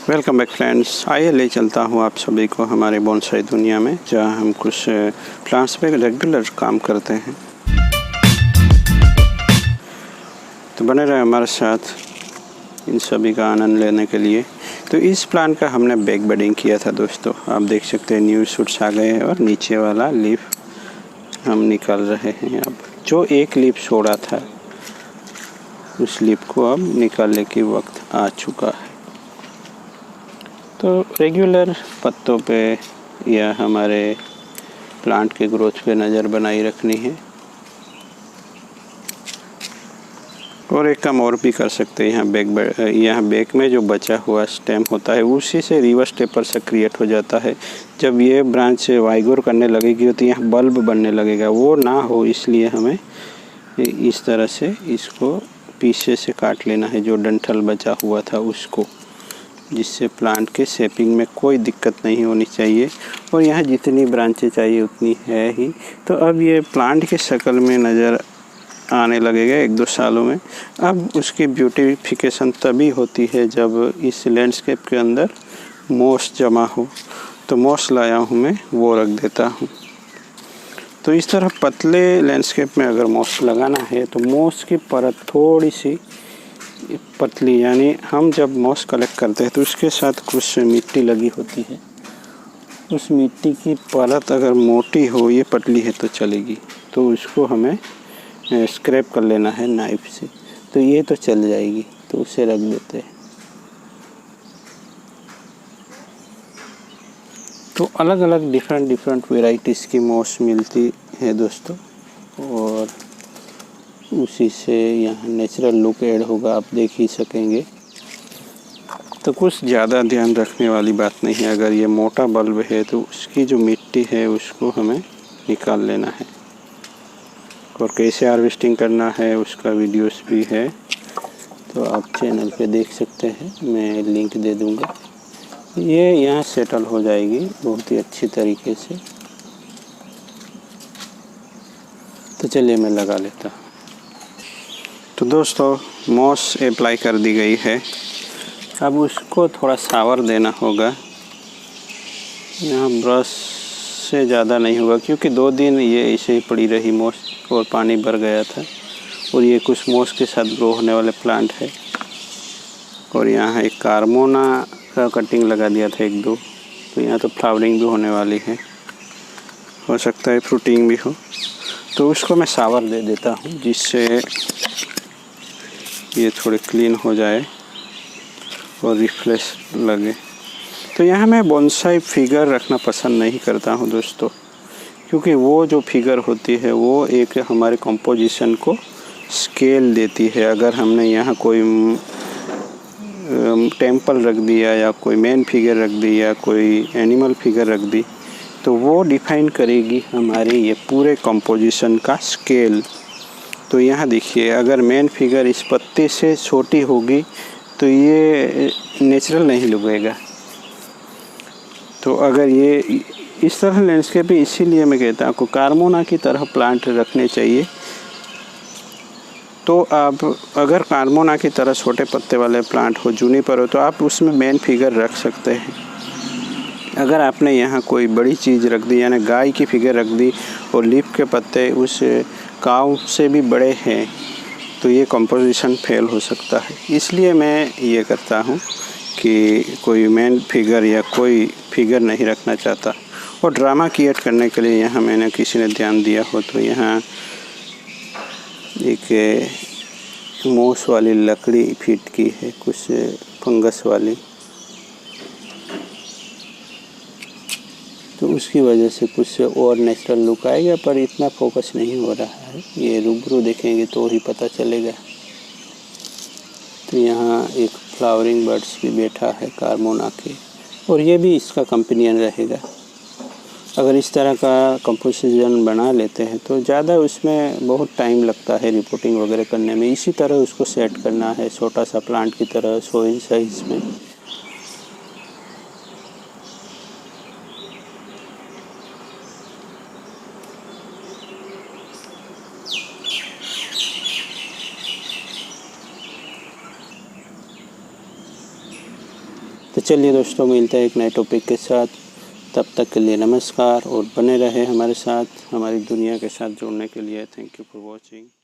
Welcome back friends. आइए ले चलता हूँ आप सभी को हमारे बोनसाई दुनिया में, जहाँ हम कुछ प्लांट्स पे रेगुलर काम करते हैं। तो बने रहे हमारे साथ इन सभी का आनंद लेने के लिए। तो इस प्लांट का हमने बैक बडिंग किया था दोस्तों। आप देख सकते हैं न्यू शूट्स आ गए हैं और नीचे वाला लीफ हम निकाल रहे हैं। अब जो एक लीफ छोड़ा था उस लीफ को अब निकालने की वक्त आ चुका है। तो रेगुलर पत्तों पे या हमारे प्लांट के ग्रोथ पे नज़र बनाई रखनी है। और एक काम और भी कर सकते हैं, यहाँ बैक में जो बचा हुआ स्टेम होता है उसी से रिवर्स टेपर से क्रिएट हो जाता है। जब ये ब्रांच वाइगोर करने लगेगी तो यहाँ बल्ब बनने लगेगा, वो ना हो इसलिए हमें इस तरह से इसको पीछे से काट लेना है, जो डंठल बचा हुआ था उसको, जिससे प्लांट के शेपिंग में कोई दिक्कत नहीं होनी चाहिए। और यहाँ जितनी ब्रांचें चाहिए उतनी है ही। तो अब ये प्लांट के शक्ल में नज़र आने लगेगा 1-2 सालों में। अब उसकी ब्यूटिफिकेशन तभी होती है जब इस लैंडस्केप के अंदर मोस जमा हो। तो मोस लाया हूँ मैं, वो रख देता हूँ। तो इस तरह पतले लैंडस्केप में अगर मोस लगाना है तो मोस की परत थोड़ी सी पतली, यानी हम जब मॉस कलेक्ट करते हैं तो उसके साथ कुछ मिट्टी लगी होती है। उस मिट्टी की परत अगर मोटी हो, ये पतली है तो चलेगी, तो उसको हमें स्क्रैप कर लेना है नाइफ से। तो ये तो चल जाएगी, तो उसे रख देते हैं। तो अलग अलग डिफरेंट वेराइटीज़ की मॉस मिलती है दोस्तों, और उसी से यहाँ नेचुरल लुक ऐड होगा, आप देख ही सकेंगे। तो कुछ ज़्यादा ध्यान रखने वाली बात नहीं है। अगर ये मोटा बल्ब है तो उसकी जो मिट्टी है उसको हमें निकाल लेना है, और कैसे हार्वेस्टिंग करना है उसका वीडियोस भी है, तो आप चैनल पे देख सकते हैं, मैं लिंक दे दूँगा। ये यहाँ सेटल हो जाएगी बहुत ही अच्छी तरीके से। तो चलिए मैं लगा लेता हूँ। तो दोस्तों मॉस अप्लाई कर दी गई है। अब उसको थोड़ा शावर देना होगा। यहाँ ब्रश से ज़्यादा नहीं होगा, क्योंकि 2 दिन ये ऐसे ही पड़ी रही मॉस और पानी भर गया था, और ये कुछ मॉस के साथ ग्रो होने वाले प्लांट है। और यहाँ एक कार्मोना का कटिंग लगा दिया था 1-2, तो यहाँ तो फ्लावरिंग भी होने वाली है, हो सकता है फ्रूटिंग भी हो। तो उसको मैं शावर दे देता हूँ, जिससे ये थोड़े क्लीन हो जाए और रिफ्रेश लगे। तो यहाँ मैं बोनसाई फिगर रखना पसंद नहीं करता हूँ दोस्तों, क्योंकि वो जो फिगर होती है वो एक हमारे कंपोजिशन को स्केल देती है। अगर हमने यहाँ कोई टेम्पल रख दिया या कोई मैन फिगर रख दी या कोई एनिमल फिगर रख दी, तो वो डिफाइन करेगी हमारे ये पूरे कंपोजिशन का स्केल। तो यहाँ देखिए, अगर मेन फिगर इस पत्ते से छोटी होगी तो ये नेचुरल नहीं लगेगा। तो अगर ये इस तरह लैंडस्केप है, इसीलिए मैं कहता हूँ आपको कार्मोना की तरह प्लांट रखने चाहिए। तो आप अगर कार्मोना की तरह छोटे पत्ते वाले प्लांट हो, जूनिपर हो, तो आप उसमें मेन फिगर रख सकते हैं। अगर आपने यहाँ कोई बड़ी चीज़ रख दी, यानी गाय की फिगर रख दी, और लीफ के पत्ते उस काऊ से भी बड़े हैं, तो ये कंपोजिशन फेल हो सकता है। इसलिए मैं ये करता हूँ कि कोई मेन फिगर या कोई फिगर नहीं रखना चाहता। और ड्रामा क्रिएट करने के लिए यहाँ मैंने किसी ने ध्यान दिया हो तो यहाँ एक मोस वाली लकड़ी फिट की है, कुछ फंगस वाली, तो उसकी वजह से कुछ और नेचुरल लुक आएगा, पर इतना फोकस नहीं हो रहा है। ये रूबरू देखेंगे तो ही पता चलेगा। तो यहाँ एक फ्लावरिंग बर्ड्स भी बैठा है कार्मोना के, और ये भी इसका कंपेनियन रहेगा। अगर इस तरह का कंपोजिशन बना लेते हैं तो ज़्यादा उसमें बहुत टाइम लगता है रिपोर्टिंग वगैरह करने में। इसी तरह उसको सेट करना है छोटा सा प्लांट की तरह, 100 इंच साइज़ में। तो तो चलिए दोस्तों, मिलते हैं एक नए टॉपिक के साथ। तब तक के लिए नमस्कार और बने रहे हमारे साथ, हमारी दुनिया के साथ जुड़ने के लिए। Thank you for watching.